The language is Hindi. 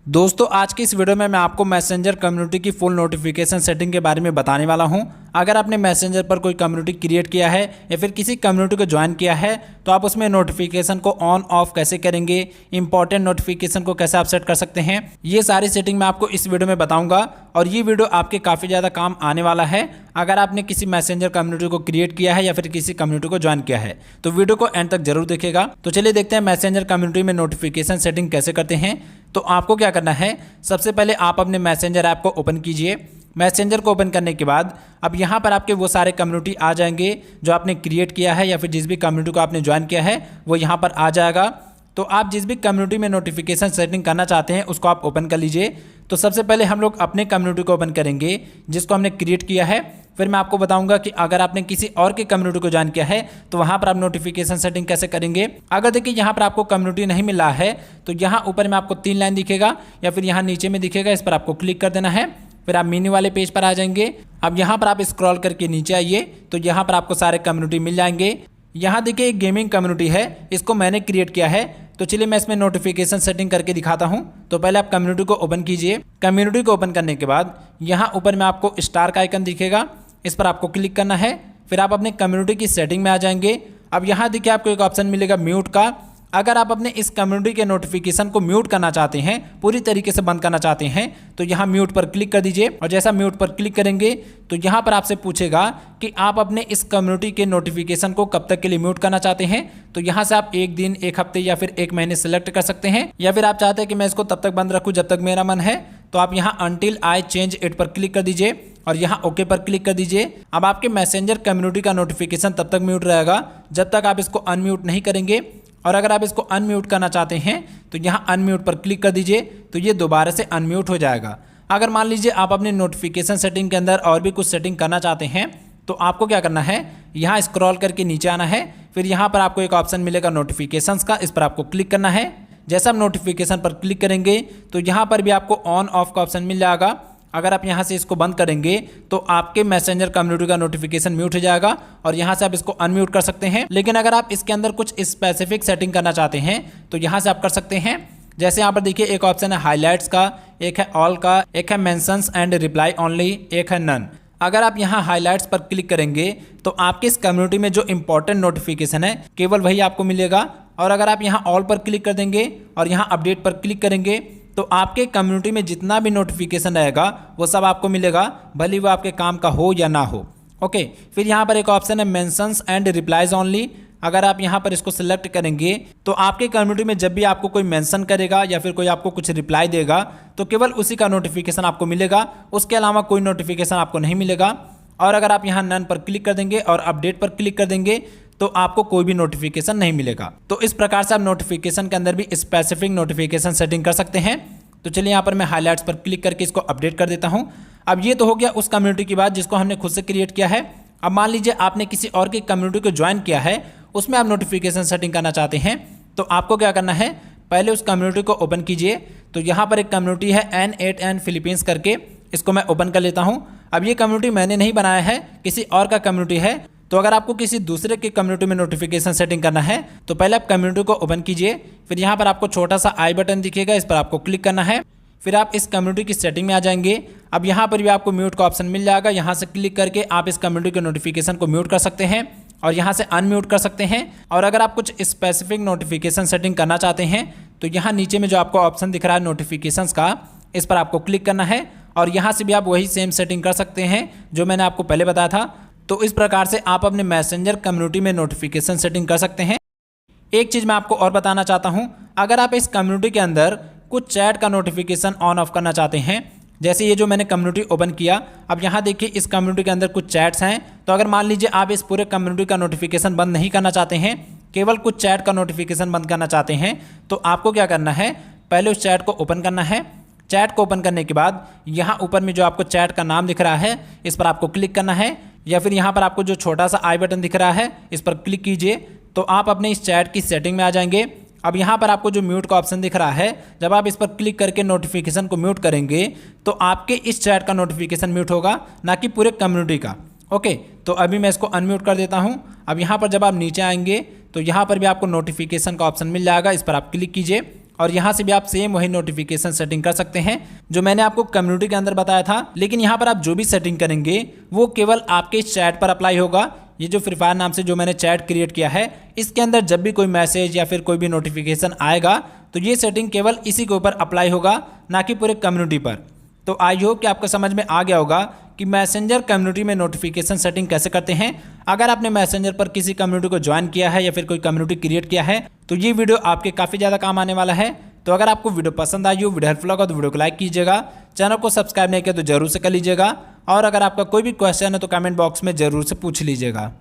दोस्तों आज की इस वीडियो में मैं आपको मैसेंजर कम्युनिटी की फुल नोटिफिकेशन सेटिंग के बारे में बताने वाला हूं। अगर आपने मैसेंजर पर कोई कम्युनिटी क्रिएट किया है या फिर किसी कम्युनिटी को ज्वाइन किया है तो आप उसमें नोटिफिकेशन को ऑन ऑफ कैसे करेंगे, इंपॉर्टेंट नोटिफिकेशन को कैसे आप सेट कर सकते हैं, ये सारी सेटिंग मैं आपको इस वीडियो में बताऊंगा। और ये वीडियो आपके काफ़ी ज़्यादा काम आने वाला है अगर आपने किसी मैसेंजर कम्युनिटी को क्रिएट किया है या फिर किसी कम्युनिटी को ज्वाइन किया है। तो वीडियो को एंड तक जरूर देखिएगा। तो चलिए देखते हैं मैसेंजर कम्युनिटी में नोटिफिकेशन सेटिंग कैसे करते हैं। तो आपको क्या करना है, सबसे पहले आप अपने मैसेंजर ऐप को ओपन कीजिए। मैसेंजर को ओपन करने के बाद अब यहाँ पर आपके वो सारे कम्युनिटी आ जाएंगे जो आपने क्रिएट किया है या फिर जिस भी कम्युनिटी को आपने ज्वाइन किया है वो यहाँ पर आ जाएगा। तो आप जिस भी कम्युनिटी में नोटिफिकेशन सेटिंग करना चाहते हैं उसको आप ओपन कर लीजिए। तो सबसे पहले हम लोग अपने कम्युनिटी को ओपन करेंगे जिसको हमने क्रिएट किया है। फिर मैं आपको बताऊंगा कि अगर आपने किसी और के कम्युनिटी को ज्वाइन किया है तो वहां पर आप नोटिफिकेशन सेटिंग कैसे करेंगे। अगर देखिए यहाँ पर आपको कम्युनिटी नहीं मिल रहा है तो यहाँ ऊपर में आपको 3 लाइन दिखेगा या फिर यहाँ नीचे में दिखेगा, इस पर आपको क्लिक कर देना है। फिर आप मिनी वाले पेज पर आ जाएंगे। अब यहाँ पर आप स्क्रॉल करके नीचे आइए तो यहाँ पर आपको सारे कम्युनिटी मिल जाएंगे। यहाँ देखिए एक गेमिंग कम्युनिटी है, इसको मैंने क्रिएट किया है। तो चलिए मैं इसमें नोटिफिकेशन सेटिंग करके दिखाता हूँ। तो पहले आप कम्युनिटी को ओपन कीजिए। कम्युनिटी को ओपन करने के बाद यहाँ ऊपर में आपको स्टार का आइकन दिखेगा, इस पर आपको क्लिक करना है। फिर आप अपने कम्युनिटी की सेटिंग में आ जाएंगे। अब यहाँ देखिए आपको एक ऑप्शन मिलेगा म्यूट का। अगर आप अपने इस कम्युनिटी के नोटिफिकेशन को म्यूट करना चाहते हैं, पूरी तरीके से बंद करना चाहते हैं, तो यहाँ म्यूट पर क्लिक कर दीजिए। और जैसा म्यूट पर क्लिक करेंगे तो यहाँ पर आपसे पूछेगा कि आप अपने इस कम्युनिटी के नोटिफिकेशन को कब तक के लिए म्यूट करना चाहते हैं। तो यहाँ से आप 1 दिन, 1 हफ्ते या फिर 1 महीने सेलेक्ट कर सकते हैं, या फिर आप चाहते हैं कि मैं इसको तब तक बंद रखूँ जब तक मेरा मन है। तो आप यहाँ अनटिल आई चेंज इट पर क्लिक कर दीजिए और यहाँ ओके पर क्लिक कर दीजिए। अब आपके मैसेंजर कम्युनिटी का नोटिफिकेशन तब तक म्यूट रहेगा जब तक आप इसको अनम्यूट नहीं करेंगे। और अगर आप इसको अनम्यूट करना चाहते हैं तो यहाँ अनम्यूट पर क्लिक कर दीजिए तो ये दोबारा से अनम्यूट हो जाएगा। अगर मान लीजिए आप अपने नोटिफिकेशन सेटिंग के अंदर और भी कुछ सेटिंग करना चाहते हैं तो आपको क्या करना है, यहाँ स्क्रॉल करके नीचे आना है। फिर यहाँ पर आपको एक ऑप्शन मिलेगा नोटिफिकेशंस का, इस पर आपको क्लिक करना है। जैसा आप नोटिफिकेशन पर क्लिक करेंगे तो यहाँ पर भी आपको ऑन ऑफ का ऑप्शन मिल जाएगा। अगर आप यहाँ से इसको बंद करेंगे तो आपके मैसेंजर कम्युनिटी का नोटिफिकेशन म्यूट हो जाएगा और यहाँ से आप इसको अनम्यूट कर सकते हैं। लेकिन अगर आप इसके अंदर कुछ स्पेसिफिक सेटिंग करना चाहते हैं तो यहाँ से आप कर सकते हैं। जैसे यहाँ पर देखिए एक ऑप्शन है हाईलाइट्स का, एक है ऑल का, एक है मेंशंस एंड रिप्लाई ओनली, एक है नन। अगर आप यहाँ हाईलाइट्स पर क्लिक करेंगे तो आपके इस कम्युनिटी में जो इंपॉर्टेंट नोटिफिकेशन है केवल वही आपको मिलेगा। और अगर आप यहाँ ऑल पर क्लिक कर देंगे और यहाँ अपडेट पर क्लिक करेंगे तो आपके कम्युनिटी में जितना भी नोटिफिकेशन रहेगा वो सब आपको मिलेगा, भले वो आपके काम का हो या ना हो। ओके, फिर यहाँ पर एक ऑप्शन है मेंशंस एंड रिप्लाईज ओनली। अगर आप यहाँ पर इसको सिलेक्ट करेंगे तो आपके कम्युनिटी में जब भी आपको कोई मेंशन करेगा या फिर कोई आपको कुछ रिप्लाई देगा तो केवल उसी का नोटिफिकेशन आपको मिलेगा, उसके अलावा कोई नोटिफिकेशन आपको नहीं मिलेगा। और अगर आप यहाँ नन पर क्लिक कर देंगे और अपडेट पर क्लिक कर देंगे तो आपको कोई भी नोटिफिकेशन नहीं मिलेगा। तो इस प्रकार से आप नोटिफिकेशन के अंदर भी स्पेसिफिक नोटिफिकेशन सेटिंग कर सकते हैं। तो चलिए यहाँ पर मैं हाईलाइट्स पर क्लिक करके इसको अपडेट कर देता हूँ। अब ये तो हो गया उस कम्युनिटी की बात जिसको हमने खुद से क्रिएट किया है। अब मान लीजिए आपने किसी और की कम्युनिटी को ज्वाइन किया है, उसमें आप नोटिफिकेशन सेटिंग करना चाहते हैं। तो आपको क्या करना है, पहले उस कम्युनिटी को ओपन कीजिए। तो यहाँ पर एक कम्युनिटी है N8N फिलीपींस करके, इसको मैं ओपन कर लेता हूँ। अब ये कम्युनिटी मैंने नहीं बनाया है, किसी और का कम्युनिटी है। तो अगर आपको किसी दूसरे के कम्युनिटी में नोटिफिकेशन सेटिंग करना है तो पहले आप कम्युनिटी को ओपन कीजिए। फिर यहाँ पर आपको छोटा सा आई बटन दिखेगा, इस पर आपको क्लिक करना है। फिर आप इस कम्युनिटी की सेटिंग में आ जाएंगे। अब यहाँ पर भी आपको म्यूट का ऑप्शन मिल जाएगा, यहाँ से क्लिक करके आप इस कम्युनिटी के नोटिफिकेशन को म्यूट कर सकते हैं और यहाँ से अनम्यूट कर सकते हैं। और अगर आप कुछ स्पेसिफिक नोटिफिकेशन सेटिंग करना चाहते हैं तो यहाँ नीचे में जो आपको ऑप्शन दिख रहा है नोटिफिकेशंस का, इस पर आपको क्लिक करना है और यहाँ से भी आप वही सेम सेटिंग कर सकते हैं जो मैंने आपको पहले बताया था। तो इस प्रकार से आप अपने मैसेंजर कम्युनिटी में नोटिफिकेशन सेटिंग कर सकते हैं। एक चीज़ मैं आपको और बताना चाहता हूँ, अगर आप इस कम्युनिटी के अंदर कुछ चैट का नोटिफिकेशन ऑन ऑफ करना चाहते हैं, जैसे ये जो मैंने कम्युनिटी ओपन किया, अब यहाँ देखिए इस कम्युनिटी के अंदर कुछ चैट्स हैं। तो अगर मान लीजिए आप इस पूरे कम्युनिटी का नोटिफिकेशन बंद नहीं करना चाहते हैं, केवल कुछ चैट का नोटिफिकेशन बंद करना चाहते हैं, तो आपको क्या करना है, पहले उस चैट को ओपन करना है। चैट को ओपन करने के बाद यहाँ ऊपर में जो आपको चैट का नाम दिख रहा है इस पर आपको क्लिक करना है, या फिर यहाँ पर आपको जो छोटा सा आई बटन दिख रहा है इस पर क्लिक कीजिए। तो आप अपने इस चैट की सेटिंग में आ जाएंगे। अब यहाँ पर आपको जो म्यूट का ऑप्शन दिख रहा है, जब आप इस पर क्लिक करके नोटिफिकेशन को म्यूट करेंगे तो आपके इस चैट का नोटिफिकेशन म्यूट होगा, ना कि पूरे कम्युनिटी का। ओके, तो अभी मैं इसको अनम्यूट कर देता हूँ। अब यहाँ पर जब आप नीचे आएंगे तो यहाँ पर भी आपको नोटिफिकेशन का ऑप्शन मिल जाएगा, इस पर आप क्लिक कीजिए और यहाँ से भी आप सेम वही नोटिफिकेशन सेटिंग कर सकते हैं जो मैंने आपको कम्युनिटी के अंदर बताया था। लेकिन यहाँ पर आप जो भी सेटिंग करेंगे वो केवल आपके चैट पर अप्लाई होगा। ये जो फ्री फायर नाम से जो मैंने चैट क्रिएट किया है, इसके अंदर जब भी कोई मैसेज या फिर कोई भी नोटिफिकेशन आएगा तो ये सेटिंग केवल इसी के ऊपर अप्लाई होगा, ना कि पूरे कम्युनिटी पर। तो आई होप कि आपको समझ में आ गया होगा कि मैसेंजर कम्युनिटी में नोटिफिकेशन सेटिंग कैसे करते हैं। अगर आपने मैसेंजर पर किसी कम्युनिटी को ज्वाइन किया है या फिर कोई कम्युनिटी क्रिएट किया है तो ये वीडियो आपके काफ़ी ज़्यादा काम आने वाला है। तो अगर आपको वीडियो पसंद आई हो, वीडियो हेल्पफुल लगा तो वीडियो को लाइक कीजिएगा, चैनल को सब्सक्राइब नहीं किया तो जरूर से कर लीजिएगा, और अगर आपका कोई भी क्वेश्चन है तो कमेंट बॉक्स में जरूर से पूछ लीजिएगा।